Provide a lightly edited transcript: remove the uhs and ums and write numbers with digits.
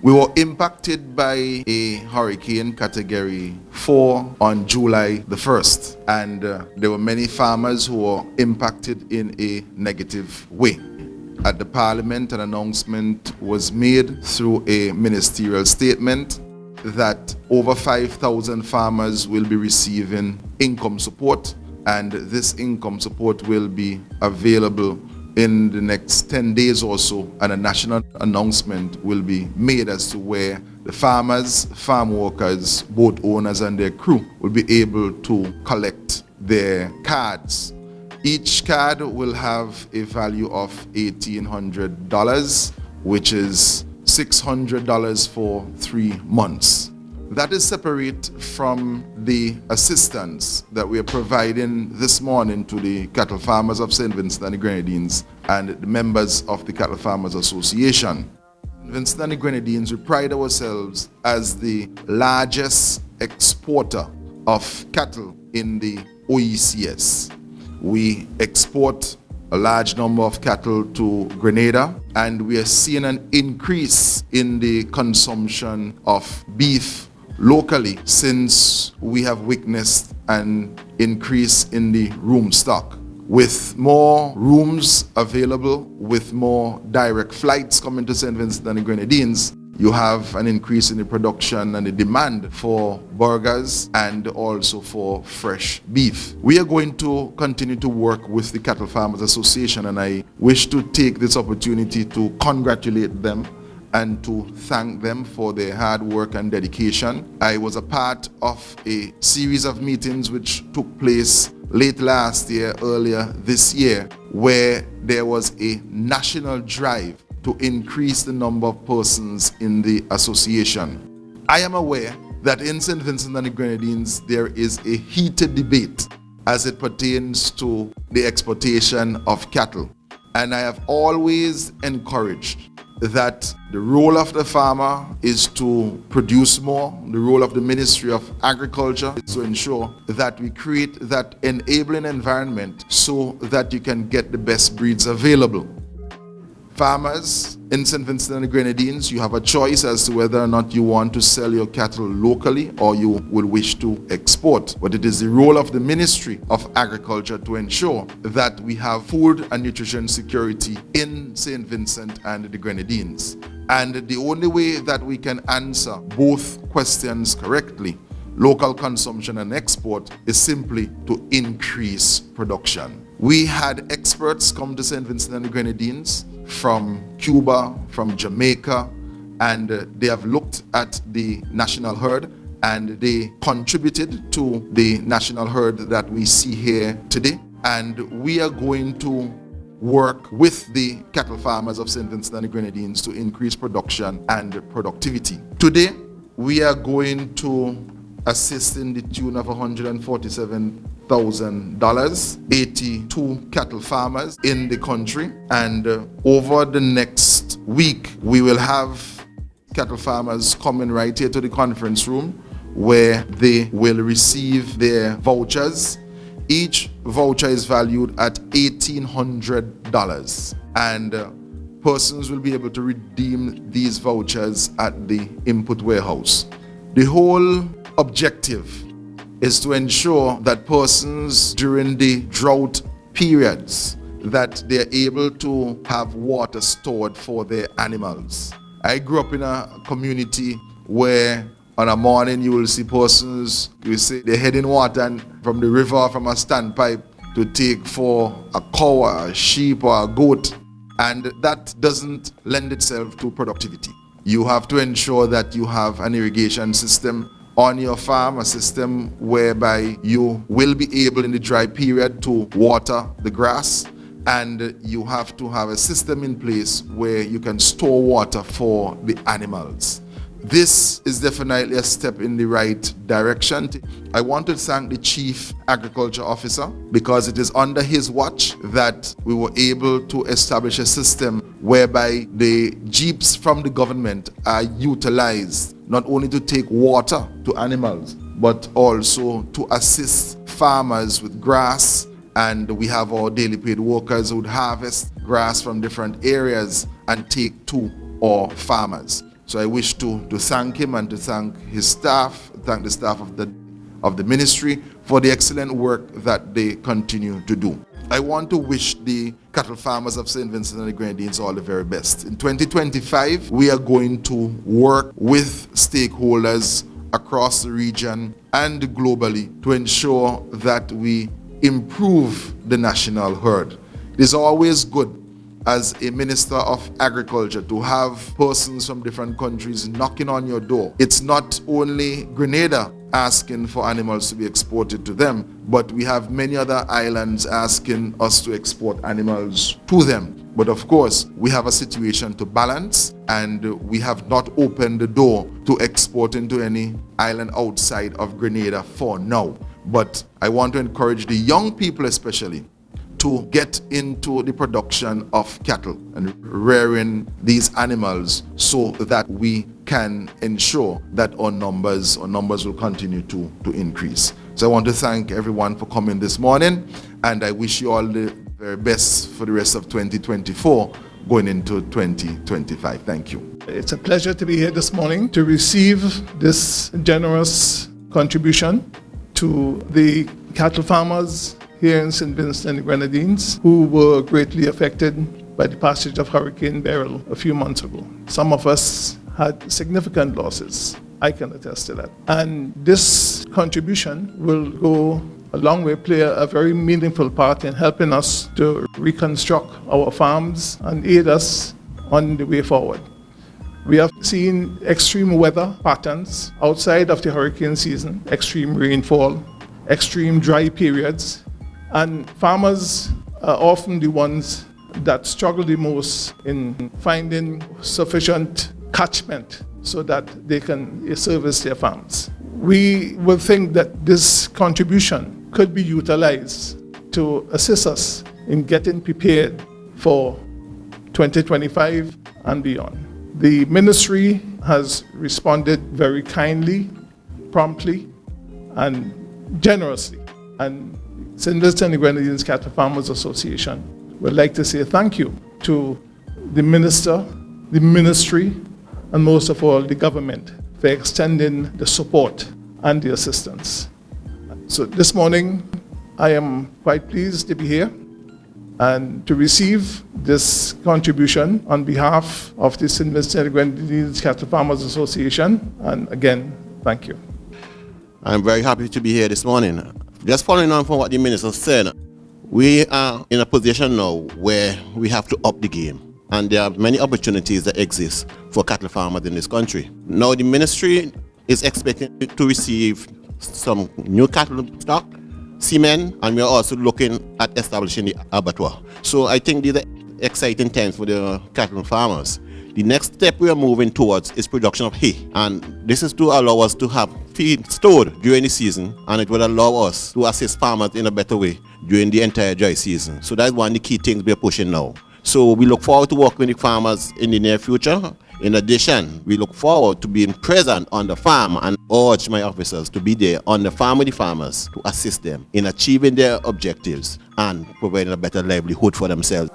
We were impacted by a hurricane category 4 on July the 1st, and there were many farmers who were impacted in a negative way. At the Parliament, an announcement was made through a ministerial statement that over 5,000 farmers will be receiving income support, and this income support will be available in the next 10 days or so, and a national announcement will be made as to where the farmers, farm workers, boat owners and their crew will be able to collect their cards. Each card will have a value of $1,800, which is $600 for 3 months. That is separate from the assistance that we are providing this morning to the cattle farmers of St. Vincent and the Grenadines and the members of the Cattle Farmers Association. Vincent and the Grenadines, we pride ourselves as the largest exporter of cattle in the OECS. We export a large number of cattle to Grenada, and we are seeing an increase in the consumption of beef locally since we have witnessed an increase in the room stock. With more rooms available, with more direct flights coming to St. Vincent and the Grenadines, you have an increase in the production and the demand for burgers and also for fresh beef. We are going to continue to work with the Cattle Farmers Association, and I wish to take this opportunity to congratulate them and to thank them for their hard work and dedication. I was a part of a series of meetings which took place late last year, earlier this year, where there was a national drive to increase the number of persons in the association. I am aware that in St. Vincent and the Grenadines there is a heated debate as it pertains to the exportation of cattle. And I have always encouraged that the role of the farmer is to produce more. The role of the Ministry of Agriculture is to ensure that we create that enabling environment so that you can get the best breeds available. Farmers in St. Vincent and the Grenadines, you have a choice as to whether or not you want to sell your cattle locally or you will wish to export. But it is the role of the Ministry of Agriculture to ensure that we have food and nutrition security in St. Vincent and the Grenadines. And the only way that we can answer both questions correctly, local consumption and export, is simply to increase production. We had experts come to St. Vincent and the Grenadines from Cuba, from Jamaica, and they have looked at the national herd and they contributed to the national herd that we see here today. And we are going to work with the cattle farmers of St. Vincent and the Grenadines to increase production and productivity. Today, we are going to assist in the tune of $147,000, 82 cattle farmers in the country, and over the next week we will have cattle farmers coming right here to the conference room where they will receive their vouchers. Each voucher is valued at $1,800, and persons will be able to redeem these vouchers at the input warehouse. The whole objective is to ensure that persons during the drought periods that they're able to have water stored for their animals. I grew up in a community where on a morning you will see persons, you say they're heading water and from the river from a standpipe to take for a cow, a sheep or a goat, and that doesn't lend itself to productivity. You have to ensure that you have an irrigation system on your farm, a system whereby you will be able in the dry period to water the grass, and you have to have a system in place where you can store water for the animals. This is definitely a step in the right direction. I want to thank the Chief Agriculture Officer because it is under his watch that we were able to establish a system whereby the jeeps from the government are utilized not only to take water to animals, but also to assist farmers with grass. And we have our daily paid workers who would harvest grass from different areas and take to our farmers. So I wish to thank him and to thank his staff, thank the staff of the ministry for the excellent work that they continue to do. I want to wish the cattle farmers of St. Vincent and the Grenadines all the very best. In 2025, we are going to work with stakeholders across the region and globally to ensure that we improve the national herd. It is always good as a Minister of Agriculture to have persons from different countries knocking on your door. It's not only Grenada asking for animals to be exported to them, but we have many other islands asking us to export animals to them. But of course, we have a situation to balance, and we have not opened the door to export into any island outside of Grenada for now. But I want to encourage the young people especially to get into the production of cattle and rearing these animals so that we can ensure that our numbers will continue to increase. So I want to thank everyone for coming this morning, and I wish you all the very best for the rest of 2024 going into 2025. Thank you. It's a pleasure to be here this morning to receive this generous contribution to the cattle farmers here in St. Vincent and the Grenadines, who were greatly affected by the passage of Hurricane Beryl a few months ago. Some of us had significant losses. I can attest to that. And this contribution will go a long way, play a very meaningful part in helping us to reconstruct our farms and aid us on the way forward. We have seen extreme weather patterns outside of the hurricane season, extreme rainfall, extreme dry periods, and farmers are often the ones that struggle the most in finding sufficient catchment so that they can service their farms. We will think that this contribution could be utilized to assist us in getting prepared for 2025 and beyond. The ministry has responded very kindly, promptly, and generously. And St. Vincent and the Grenadines Cattle Farmers Association would like to say thank you to the minister, the ministry, and most of all the government for extending the support and the assistance. So this morning, I am quite pleased to be here and to receive this contribution on behalf of the St. Vincent and the Grenadines Cattle Farmers Association. And again, thank you. I'm very happy to be here this morning. Just following on from what the minister said, we are in a position now where we have to up the game, and there are many opportunities that exist for cattle farmers in this country. Now the ministry is expecting to receive some new cattle stock, semen, and we are also looking at establishing the abattoir. So I think these are exciting times for the cattle farmers. The next step we are moving towards is production of hay, and this is to allow us to have feed stored during the season, and it will allow us to assist farmers in a better way during the entire dry season. So that's one of the key things we are pushing now. So we look forward to working with the farmers in the near future. In addition, we look forward to being present on the farm and urge my officers to be there on the farm with the farmers to assist them in achieving their objectives and providing a better livelihood for themselves.